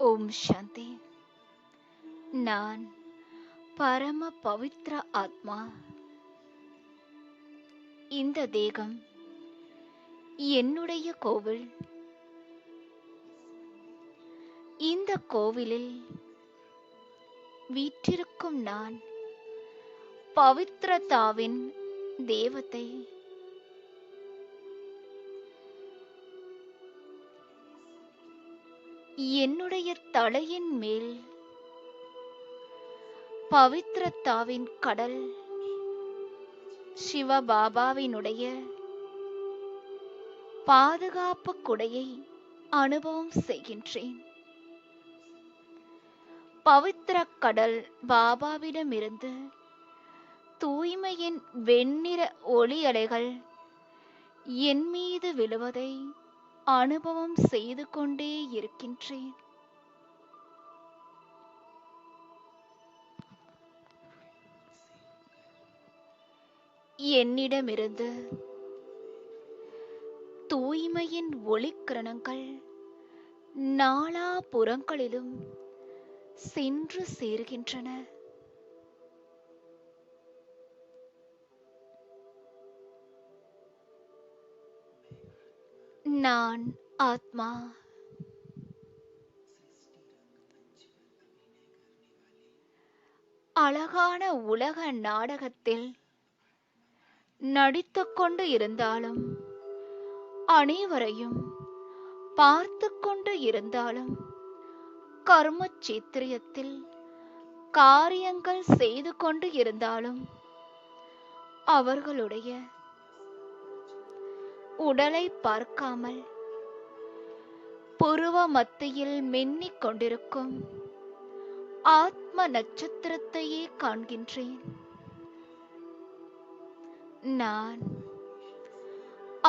ஓம் சாந்தி. நான் பரம பவித்ர ஆத்மா. இந்த தேகம் என்னுடைய கோவில். இந்த கோவிலில் வீற்றிருக்கும் நான் பவித்ரதாவின் தேவதை. என்னுடைய தலையின் மேல் பவித்ரதாவின் கடல் சிவபாபாவினுடைய பாதுகாப்பு குடையை அனுபவம் செய்கின்றேன். பவித்ர கடல் பாபாவிடமிருந்து தூய்மையின் வெண்ணிற ஒளி அலைகள் என் மீது விழுவதை அனுபவம் செய்து கொண்டே இருக்கின்றேன். என்னிடமிருந்து தூய்மையின் ஒளிக்கிரணங்கள் நாலாபுறங்களிலும் சென்று சேர்கின்றன. நான் ஆத்மா. அழகான உலக நாடகத்தில் நடித்துக் கொண்டு இருந்தாலும், அனைவரையும் பார்த்து கொண்டு இருந்தாலும், கர்ம சித்திரியத்தில் காரியங்கள் செய்து கொண்டு இருந்தாலும், அவர்களுடைய உடலை பார்க்காமல் புருவ மத்தியில் மின்னிக் கொண்டிருக்கும் ஆத்ம நட்சத்திரத்தையே காண்கின்றேன். நான்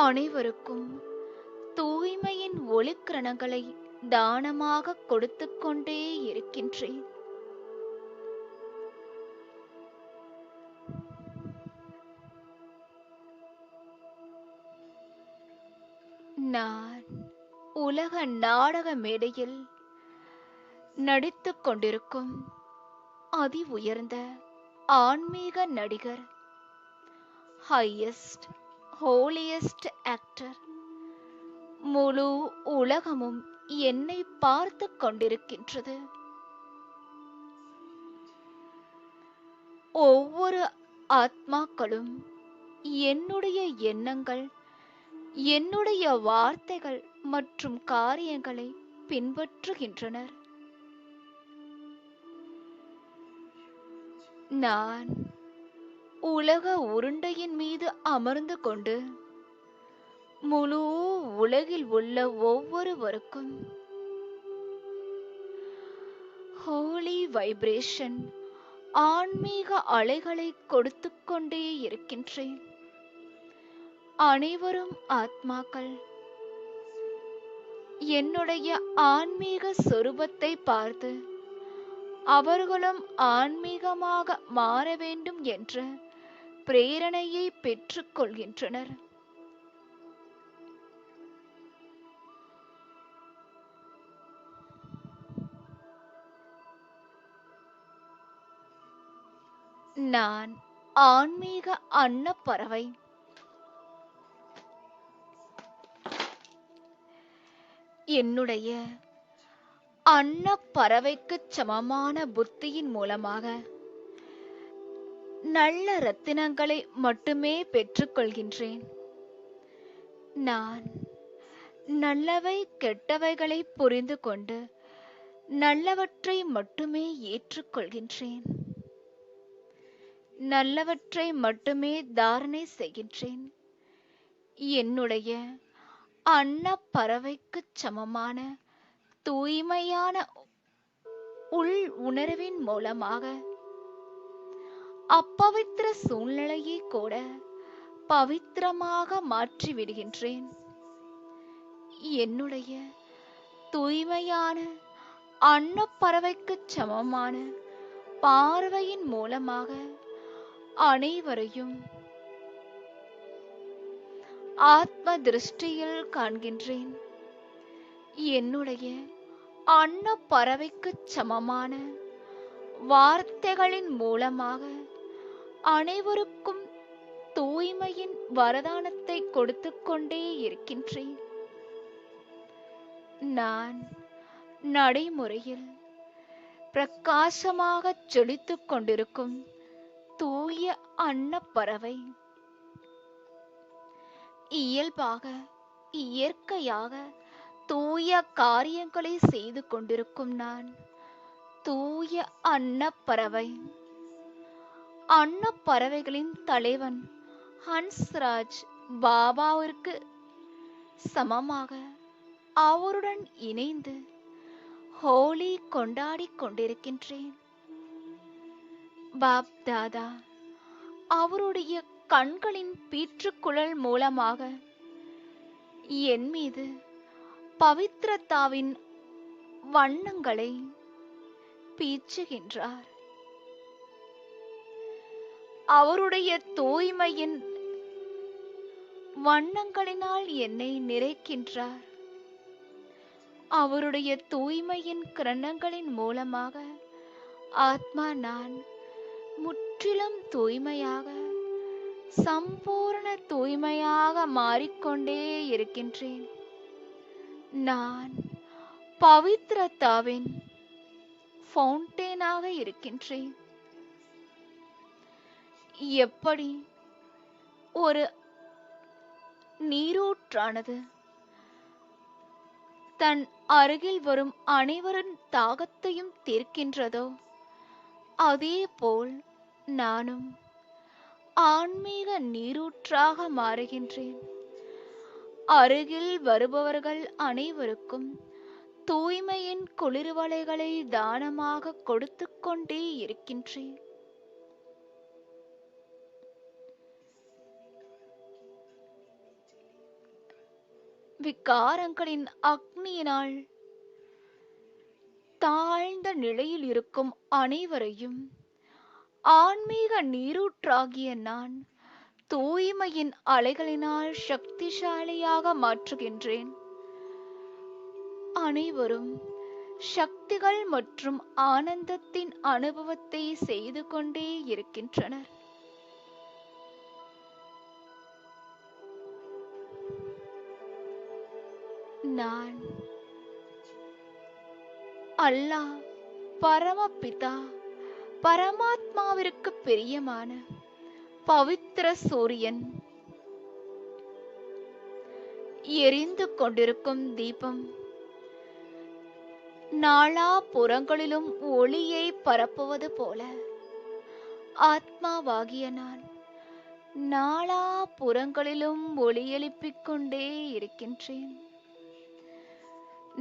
அனைவருக்கும் தூய்மையின் ஒளிக்கிரணங்களை தானமாக கொடுத்து கொண்டே இருக்கின்றேன். நான் உலக நாடக மேடையில் நடித்துக் கொண்டிருக்கும் அதி உயர்ந்த ஆன்மீக நடிகர், ஹையஸ்ட் ஹோலியஸ்ட் ஆக்டர். முழு உலகமும் என்னை பார்த்து கொண்டிருக்கின்றது. ஒவ்வொரு ஆத்மாக்களும் என்னுடைய எண்ணங்கள், என்னுடைய வார்த்தைகள் மற்றும் காரியங்களை பின்பற்றுகின்றனர். நான் உலக உருண்டையின் மீது அமர்ந்து கொண்டு முழு உலகில் உள்ள ஒவ்வொருவருக்கும் ஹோலி வைப்ரேஷன் ஆன்மீக அலைகளை கொடுத்து கொண்டே இருக்கின்றேன். அனைவரும் ஆத்மாக்கள் என்னுடைய ஆன்மீக சொரூபத்தை பார்த்து அவர்களும் ஆன்மீகமாக மாற வேண்டும் என்ற பிரேரணையை பெற்றுக் கொள்கின்றனர். நான் ஆன்மீக அன்னப்பறவை. என்னுடைய அன்னப்பறவைக்கு சமமான புத்தியின் மூலமாக நல்ல ரத்தினங்களை மட்டுமே பெற்றுக்கொள்கின்றேன். நான் நல்லவை கெட்டவைகளை புரிந்து கொண்டு நல்லவற்றை மட்டுமே ஏற்றுக்கொள்கின்றேன். நல்லவற்றை மட்டுமே தாரணை செய்கின்றேன். என்னுடைய அன்னப்பறவைக்கு சமமான தூய்மையான உள் உணர்வின் மூலமாக அப்பவித்திர சூழ்நிலையை கூட பவித்திரமாக மாற்றி விடுகின்றேன். என்னுடைய தூய்மையான அன்னப்பறவைக்கு சமமான பார்வையின் மூலமாக அனைவரையும் ஆத்ம திருஷ்டியில் காண்கின்றேன். என்னுடைய அன்னப் பறவைக்குச் சமமான வார்த்தைகளின் மூலமாக அனைவருக்கும் தூய்மையின் வரதானத்தை கொடுத்துக் கொண்டே இருக்கின்றேன். நான் நடைமுறையில் பிரகாசமாகச் ஜொலித்துக் கொண்டிருக்கும் தூய அன்னப்பறவை. இயல்பாக இயற்கையாக தூய காரியங்களை செய்து கொண்டிருக்கும் நான் தூய அன்னப்பறவை. அன்னப்பறவைகளின் தலைவன் ஹன்ஸ்ராஜ் பாபாவிற்கு சமமாக அவருடன் இணைந்து ஹோலி கொண்டாடிக் கொண்டிருக்கின்றேன். பாப் தாதா அவருடைய கண்களின் பீற்றுக்குழல் மூலமாக என் மீது பவித்ரதாவின் வண்ணங்களை பீச்சுகின்றார். அவருடைய தூய்மையின் வண்ணங்களினால் என்னை நிறைக்கின்றார். அவருடைய தூய்மையின் கிரணங்களின் மூலமாக ஆத்மா நான் முற்றிலும் தூய்மையாக சம்பூர்ண தூய்மையாக மாறிக்கொண்டே இருக்கின்றேன். நான் பவித்ரதாவின் ஃபவுண்டேனாக இருக்கின்றேன். எப்படி ஒரு நீரூற்றானது தன் அருகில் வரும் அனைவரின் தாகத்தையும் தீர்க்கின்றதோ, அதேபோல் நானும் ஆன்மீக நீரூற்றாக மாறுகின்றேன். அருகில் வருபவர்கள் அனைவருக்கும் தூய்மையின் குளிர்வலைகளை தானமாக கொடுத்து கொண்டே இருக்கின்றேன். விகாரங்களின் அக்னியினால் தாழ்ந்த நிலையில் இருக்கும் அனைவரையும் ஆன்மீக நீரூற்றாகிய நான் தூய்மையின் அலைகளினால் சக்திசாலியாக மாற்றுகின்றேன். அனைவரும் சக்திகள் மற்றும் ஆனந்தத்தின் அனுபவத்தை செய்து கொண்டே இருக்கின்றனர். நான் அல்லாஹ் பரமபிதா பரமாத்மாவிற்கு பிரியமான பவித்திர சூரியன், எரிந்து கொண்டிருக்கும் தீபம், நாலா புறங்களிலும் ஒளியை பரப்புவது போல ஆத்மாவாகிய நான் நாலா புறங்களிலும் ஒளி எழுப்பிக் கொண்டே இருக்கின்றேன்.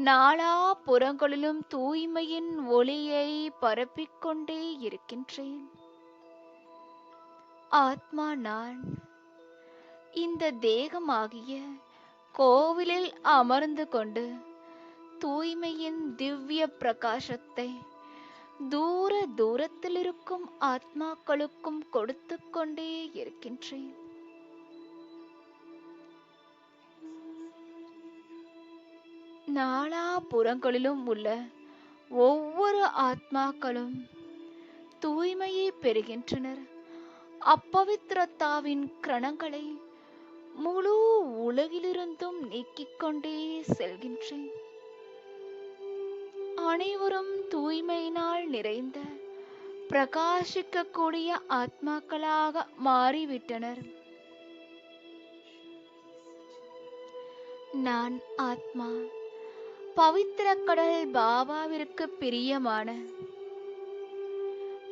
நாலா புறங்களிலும் தூய்மையின் ஒளியை பரப்பிக்கொண்டே இருக்கின்றேன். ஆத்மா நான் இந்த தேகமாகிய கோவிலில் அமர்ந்து கொண்டு தூய்மையின் திவ்ய பிரகாசத்தை தூர தூரத்தில் இருக்கும் ஆத்மாக்களுக்கும் கொடுத்து கொண்டே இருக்கின்றேன். நாலா புறங்களிலும் உள்ள ஒவ்வொரு ஆத்மாக்களும் தூய்மையை பெறுகின்றனர். அப்பவித்ரதாவின் கிரணங்களை முழு உலகிலிருந்தும் நீக்கிக் கொண்டே செல்கின்றேன். அனைவரும் தூய்மையினால் நிறைந்த பிரகாசிக்கக்கூடிய ஆத்மாக்களாக மாறிவிட்டனர். நான் ஆத்மா பவித்திர கடல் பாபாவிற்கு பிரியமான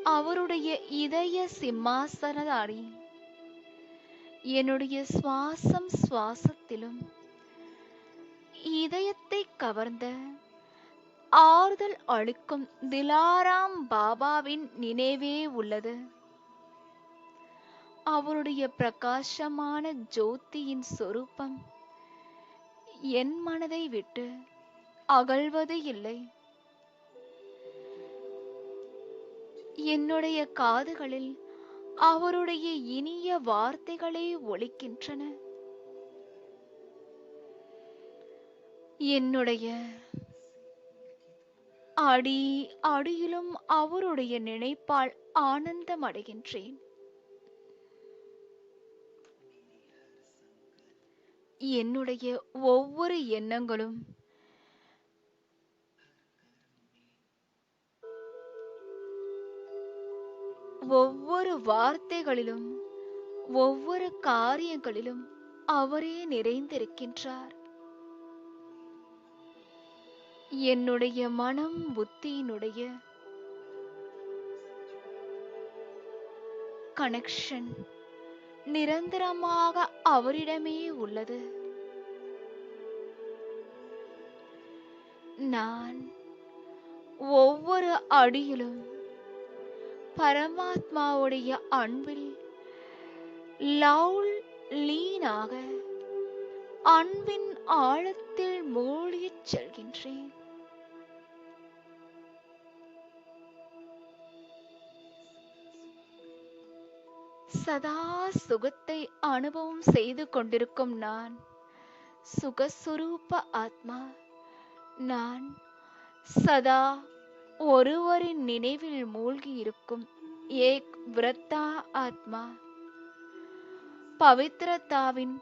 அவருடைய இதய சிம்மாசனதாரி. என்னுடைய சுவாசம் சுவாசத்திலும் இதயத்தை கவர்ந்த ஆறுதல் அளிக்கும் திலாராம் பாபாவின் நினைவே உள்ளது. அவருடைய பிரகாசமான ஜோதியின் சொரூபம் என் மனதை விட்டு அகல்வது இல்லை. என்னுடைய காதுகளில் அவருடைய இனிய வார்த்தைகளே ஒலிக்கின்றன. என்னுடைய அடி அடியிலும் அவருடைய நினைப்பால் ஆனந்தம் அடைகின்றேன். என்னுடைய ஒவ்வொரு எண்ணங்களும் ஒவ்வொரு வார்த்தைகளிலும் ஒவ்வொரு காரியங்களிலும் அவரே நிறைந்திருக்கின்றார். என்னுடைய மனம் புத்தியினுடைய கனெக்ஷன் நிரந்தரமாக அவரிடமே உள்ளது. நான் ஒவ்வொரு அடியிலும் பரமாத்மாவுடைய அன்பில் லீனாக அன்பின் ஆழத்தில் மூழ்கிச் செல்கின்றேன். சதா சுகத்தை அனுபவம் செய்து கொண்டிருக்கும் நான் சுகஸ்வரூப ஆத்மா. நான் சதா ஒருவரின் நினைவில் மூழ்கி இருக்கும் ஏக் விரத்தா ஆத்மா. பவித்ரதாவின்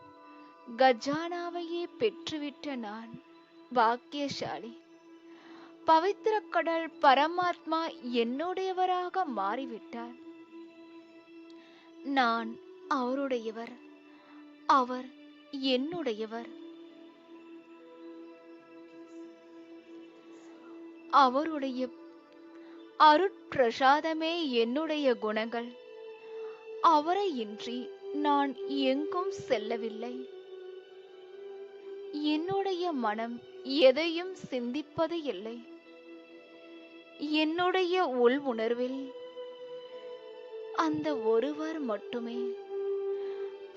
கஜானாவையே பெற்றுவிட்ட நான் பாக்கியசாலி. பவித்திர கடல் பரமாத்மா என்னுடையவராக மாறிவிட்டார். நான் அவருடையவர், அவர் என்னுடையவர். அவருடைய அருட்பிரசாதமே என்னுடைய குணங்கள். அவரை இன்றி நான் எங்கும் செல்லவில்லை. என்னுடைய மனம் எதையும் சிந்திப்பது இல்லை. என்னுடைய உள் உணர்வில் அந்த ஒருவர் மட்டுமே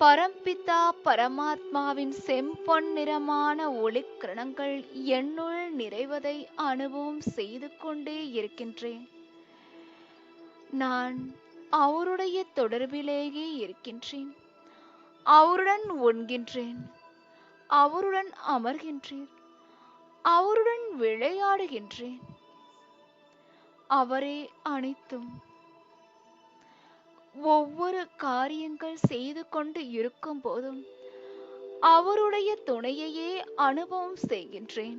பரம்பிதா பரமாத்மாவின் செம்பொன் நிறமான ஒளிக்கிரணங்கள் என்னுள் நிறைவதை அனுபவம் செய்து கொண்டே இருக்கின்றேன். நான் அவருடைய தொடர்பிலேயே இருக்கின்றேன். அவருடன் உண்கின்றேன், அவருடன் அமர்கின்றேன், அவருடன் விளையாடுகின்றேன். அவரே அனைத்தும். ஒவ்வொரு காரியங்கள் செய்து கொண்டு இருக்கும் போதும் அவருடைய துணையையே அனுபவம் செய்கின்றேன்.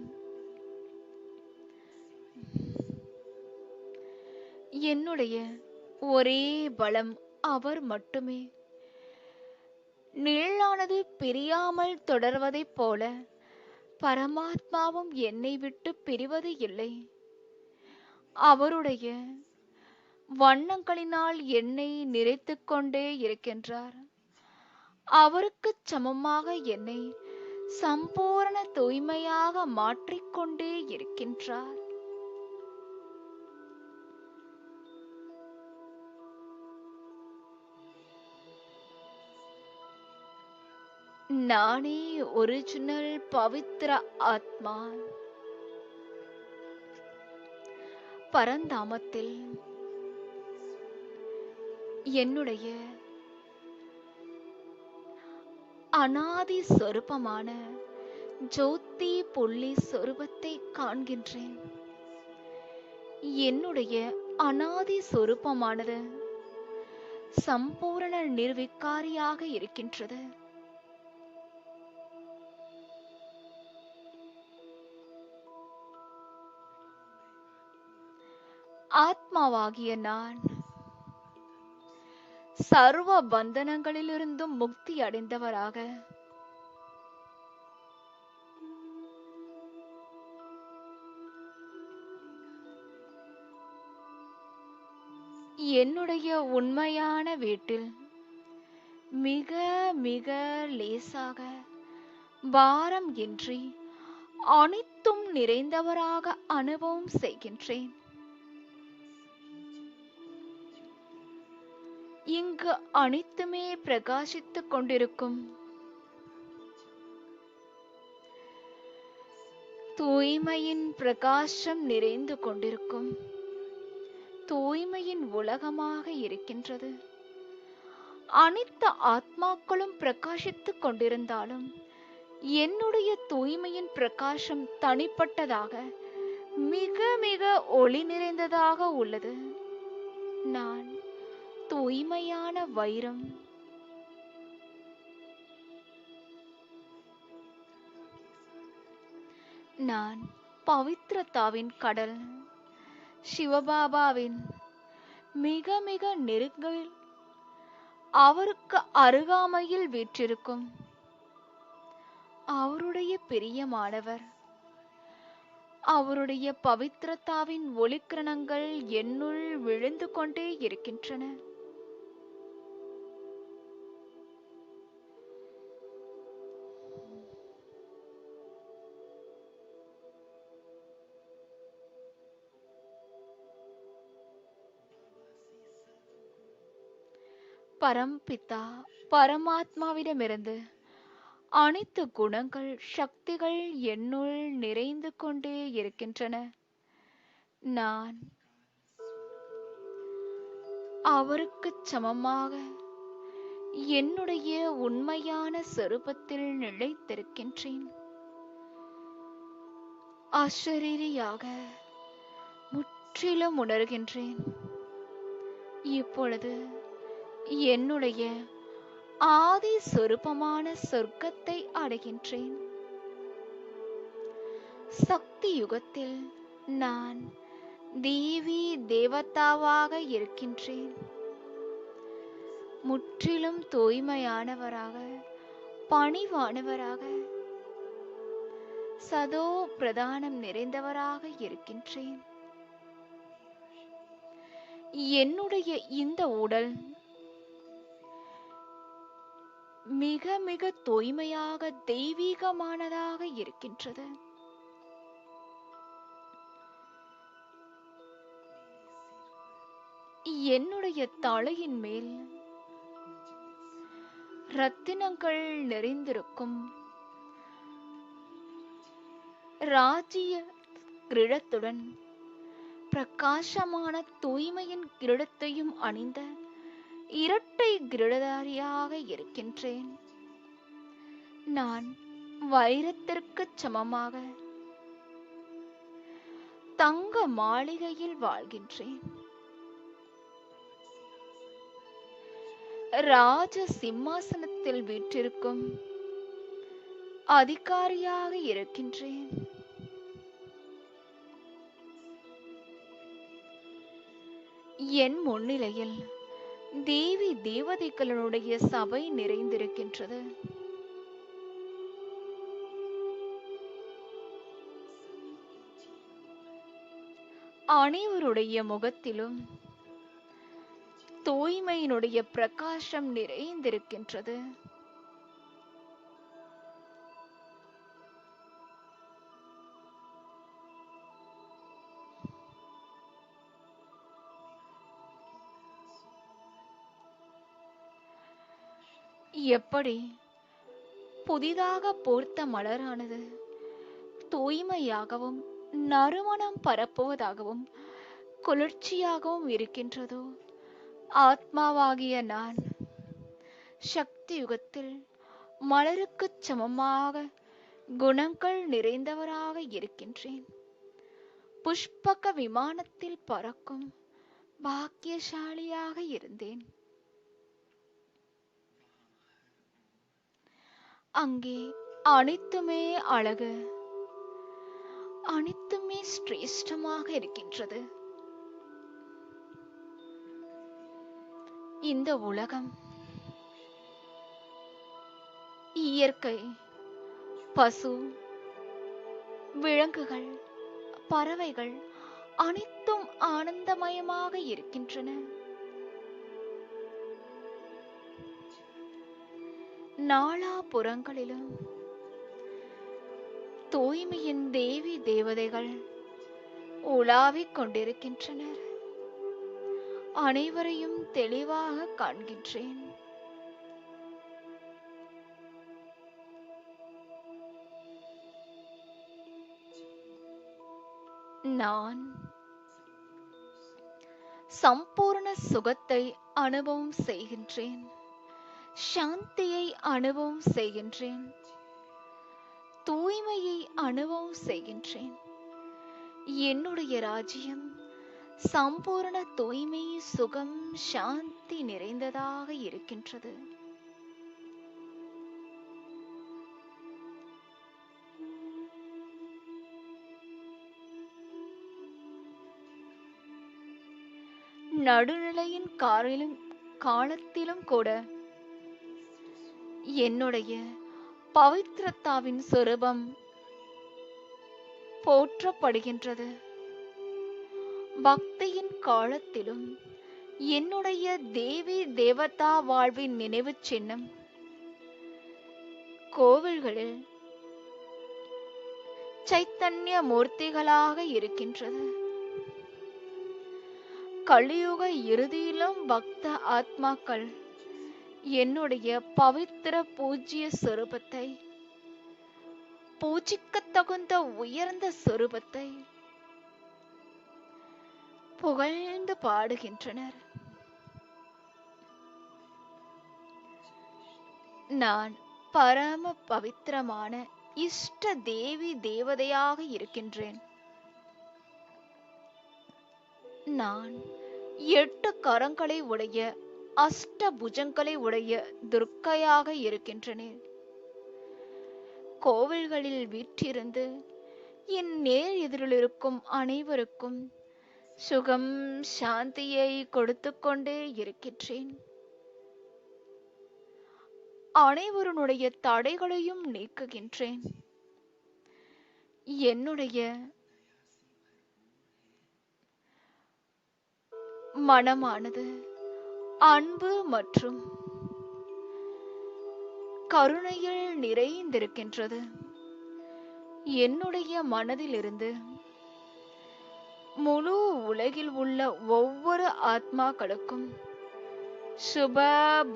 என்னுடைய ஒரே பலம் அவர் மட்டுமே. நிழலானது பிரியாமல் தொடர்வதைப் போல பரமாத்மாவும் என்னை விட்டு பிரிவது இல்லை. அவருடைய வண்ணங்களினால் என்னை நிறைத்துக் கொண்டே இருக்கின்றார். அவருக்கு சமமாக என்னை சம்பூரண தூய்மையாக மாற்றிக்கொண்டே இருக்கின்றார். நானே ஒரிஜினல் பவித்ர ஆத்மா. பரந்தாமத்தில் என்னுடைய அனாதி சொரூபமான ஜோதி புள்ளி சொரூபத்தை காண்கின்றேன். என்னுடைய அனாதி சொரூபமானது சம்பூரண நிர்விகாரியாக இருக்கின்றது. ஆத்மாவாகிய நான் சர்வ பந்தனங்களிலிருந்தும் முக்தி அடைந்தவராக என்னுடைய உண்மையான வீட்டில் மிக மிக லேசாக பாரம் இன்றி அனைத்தும் நிறைந்தவராக அனுபவம் செய்கின்றேன். இங்கு அனைத்துமே பிரகாசித்துக் கொண்டிருக்கும். தூய்மையின் பிரகாசம் நிறைந்து கொண்டிருக்கும். தூய்மையின் உலகமாக இருக்கின்றது. அனைத்து ஆத்மாக்களும் பிரகாசித்துக் கொண்டிருந்தாலும் என்னுடைய தூய்மையின் பிரகாசம் தனிப்பட்டதாக மிக மிக ஒளி நிறைந்ததாக உள்ளது. நான் தூய்மையான வைரம். நான் பவித்ரதாவின் கடல். சிவபாபாவின் மிக மிக நெருங்கில் அவருக்கு அருகாமையில் வீற்றிருக்கும் அவருடைய பிரியமானவர். அவருடைய பவித்ரதாவின் ஒளிக்கிரணங்கள் என்னுள் விழுந்து கொண்டே இருக்கின்றன. பரம்பிதா பரமாத்மாவிடமிருந்து அனைத்து குணங்கள் சக்திகள் என்னுள் நிறைந்து கொண்டே இருக்கின்றன. நான் அவருக்கு சமமாக என்னுடைய உண்மையான சொரூபத்தில் நிலைத்திருக்கின்றேன். அசரீரியாக முற்றிலும் உணர்கின்றேன். இப்பொழுது என்னுடைய ஆதி சொரூபமான சொர்க்கத்தை அடைகின்றேன். சக்தி யுகத்தில் நான் தேவி தேவதாவாக இருக்கின்றேன். முற்றிலும் தூய்மையானவராக, பணிவானவராக, சதோ பிரதானம் நிறைந்தவராக இருக்கின்றேன். என்னுடைய இந்த உடல் மிக மிக தூய்மையாக தெய்வீகமானதாக இருக்கின்றது. என்னுடைய தலையின் மேல் ரத்தினங்கள் நிறைந்திருக்கும் ராஜ்ய கிரீடத்துடன் பிரகாசமான தூய்மையின் கிரீடத்தையும் அணிந்த இரட்டை கிரீடதாரியாக இருக்கின்றேன். நான் வைரத்திற்கு சமமாக தங்க மாளிகையில் வாழ்கின்றேன். ராஜ சிம்மாசனத்தில் வீற்றிருக்கும் அதிகாரியாக இருக்கின்றேன். என் முன்னிலையில் தேவி தேவதைகளுடைய சபை நிறைந்திருக்கின்றது. அனைவருடைய முகத்திலும் தூய்மையினுடைய பிரகாசம் நிறைந்திருக்கின்றது. எப்படி புதிதாக பூர்த்த மலரானது தூய்மையாகவும் நறுமணம் பரப்புவதாகவும் குளிர்ச்சியாகவும் இருக்கின்றதோ, ஆத்மாவாகிய நான் சக்தி யுகத்தில் மலருக்கு சமமாக குணங்கள் நிறைந்தவராக இருக்கின்றேன். புஷ்பக விமானத்தில் பறக்கும் பாக்கியசாலியாக இருந்தேன். அங்கே அனைத்துமே அழகு, அனைத்துமே சிரேஷ்டமாக இருக்கின்றது. இந்த உலகம், இயற்கை, பசு, விலங்குகள், பறவைகள் அனைத்தும் ஆனந்தமயமாக இருக்கின்றன. நாலாபுறங்களிலும் தூய்மையின் தேவி தேவதைகள் உலாவிக் கொண்டிருக்கின்றனர். அனைவரையும் தெளிவாக காண்கின்றேன். நான் சம்பூர்ண சுகத்தை அனுபவம் செய்கின்றேன். சாந்தியை அனுபவம் செய்கின்றேன். தூய்மையை அனுபவம் செய்கின்றேன். என்னுடைய ராஜ்யம் சம்பூர்ண தூய்மை, சுகம், சாந்தி நிறைந்ததாக இருக்கின்றது. நடுநிலையின் காலத்திலும் கூட என்னுடைய பவித்ரத்தாவின் சொரூபம் போற்றப்படுகின்றது. பக்தியின் காலத்திலும் என்னுடைய தேவி தேவதா வாழ்வின் நினைவு சின்னம் கோவில்களில் சைத்தன்ய மூர்த்திகளாக இருக்கின்றது. கலியுக இறுதியிலும் பக்த ஆத்மாக்கள் என்னுடைய பவித்திர பூஜ்ய சொரூபத்தை, பூஜிக்கத் தகுந்த உயர்ந்த சொரூபத்தை புகழ்ந்து பாடுகின்றனர். நான் பரம பவித்திரமான இஷ்ட தேவி தேவதையாக இருக்கின்றேன். நான் 8 கரங்களை உடைய, அஷ்ட புஜங்களை உடைய துர்க்கையாக இருக்கின்றேன். கோவில்களில் வீற்றிருந்து என் நேர் எதிரில் இருக்கும் அனைவருக்கும் சுகம், சாந்தியை கொடுத்து கொண்டே இருக்கின்றேன். அனைவருடைய தடைகளையும் நீக்குகின்றேன். என்னுடைய மனமானது அன்பு மற்றும் கருணையில் நிறைந்திருக்கின்றது. என்னுடைய மனதிலிருந்து முழு உலகில் உள்ள ஒவ்வொரு ஆத்மாக்களுக்கும் சுப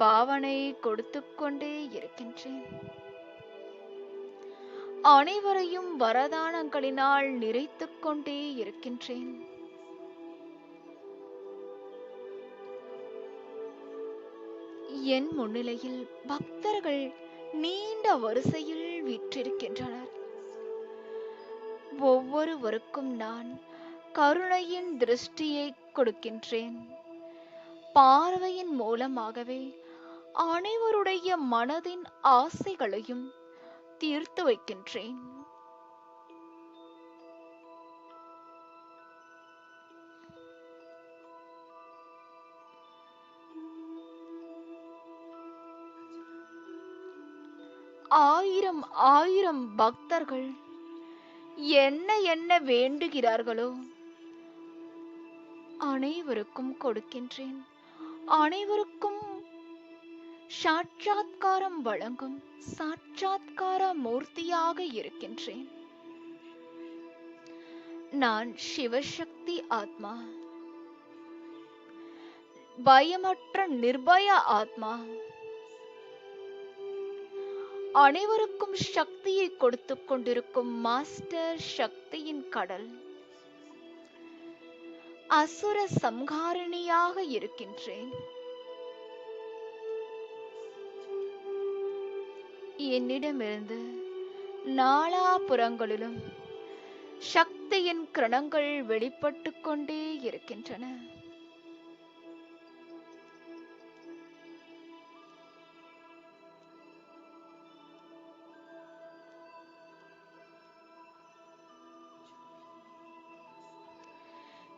பாவனை கொடுத்து கொண்டே இருக்கின்றேன். அனைவரையும் வரதானங்களினால் நிறைத்துக் கொண்டே இருக்கின்றேன். என் முன்னிலையில் பக்தர்கள் நீண்ட வரிசையில் வீற்றிருக்கின்றனர். ஒவ்வொருவருக்கும் நான் கருணையின் திருஷ்டியை கொடுக்கின்றேன். பார்வையின் மூலமாகவே அனைவருடைய மனதின் ஆசைகளையும் தீர்த்து வைக்கின்றேன். ஆயிரம் ஆயிரம் பக்தர்கள் என்ன என்ன வேண்டுகிறார்களோ அனைவருக்கும் கொடுக்கின்றேன். அனைவருக்கும் சாட்சாத்காரம் வழங்கும் சாட்சாத்கார மூர்த்தியாக இருக்கின்றேன். நான் சிவசக்தி ஆத்மா, பயமற்ற நிர்பய ஆத்மா. அனைவருக்கும் சக்தியை கொடுத்து கொண்டிருக்கும் மாஸ்டர் சக்தியின் கடல். அசுர சம்ஹாரிணியாக இருக்கின்றேன். என்னிடமிருந்து நாலாபுறங்களிலும் சக்தியின் கிரணங்கள் வெளிப்பட்டு கொண்டே இருக்கின்றன.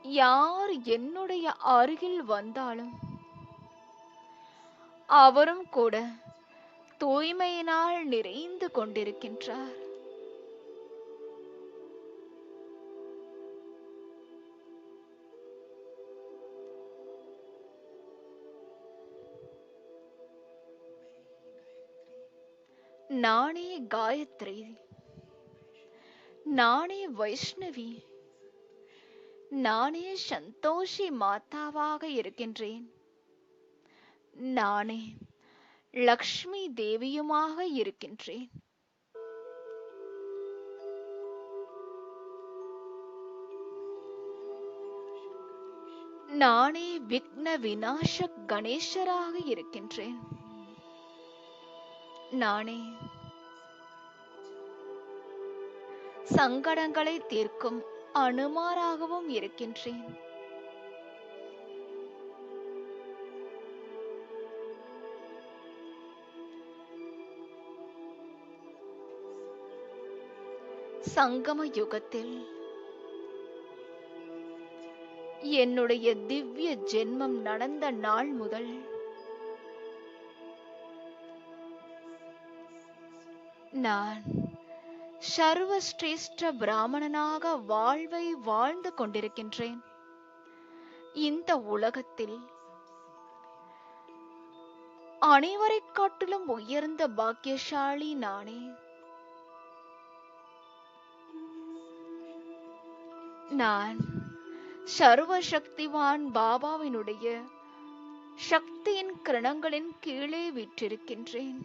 யார் என்னுடைய அருகில் வந்தாலும் அவரும் கூட தூய்மையினால் நிறைந்து கொண்டிருக்கின்றார். நானே காயத்ரி, நானே வைஷ்ணவி, நானே சந்தோஷி மாதாவாக இருக்கின்றேன். நானே லக்ஷ்மி தேவியுமாக இருக்கின்றேன். நானே விக்ன விநாசக் கணேசராக இருக்கின்றேன். நானே சங்கடங்களை தீர்க்கும் அனுமாராகவும் இருக்கின்றேன். சங்கம யுகத்தில் என்னுடைய திவ்ய ஜென்மம் நடந்த நாள் முதல் நான் சர்வஸ்ரேஷ்ட பிராமணனாக வாழ்வை வாழ்ந்து கொண்டிருக்கின்றேன். இந்த உலகத்தில் அனைவரைக் காட்டிலும் உயர்ந்த பாக்கியசாலி நானே. நான் சர்வசக்திவான் பாபாவினுடைய சக்தியின் கிரணங்களின் கீழே வீற்றிருக்கின்றேன்.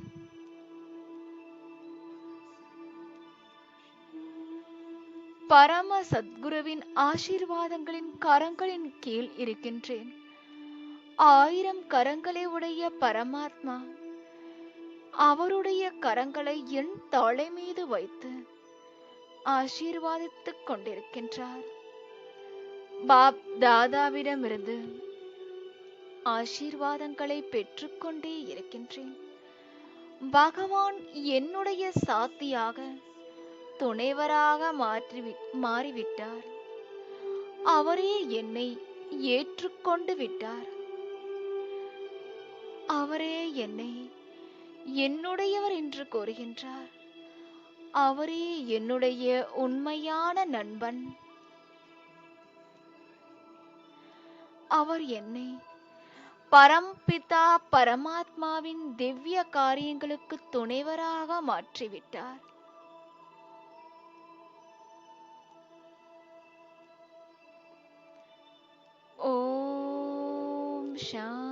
பரம சத்குருவின் ஆசீர்வாதங்களின் கரங்களின் கீழ் இருக்கின்றேன். 1000 கரங்களை உடைய பரமாத்மா அவருடைய கரங்களை என் தலை மீது வைத்து ஆசீர்வாதித்துக் கொண்டிருக்கின்றார். பாப் தாதாவிடமிருந்து ஆசீர்வாதங்களை பெற்றுக்கொண்டே இருக்கின்றேன். பகவான் என்னுடைய சாத்தியாக துணைவராக மாறிவிட்டார். அவரே என்னை ஏற்றுக்கொண்டு விட்டார். அவரே என்னை என்னுடையவர் என்று கூறுகின்றார். அவரே என்னுடைய உண்மையான நண்பன். அவர் என்னை பரம்பிதா பரமாத்மாவின் திவ்ய காரியங்களுக்கு துணைவராக மாற்றிவிட்டார். ஓம் சாந்தி.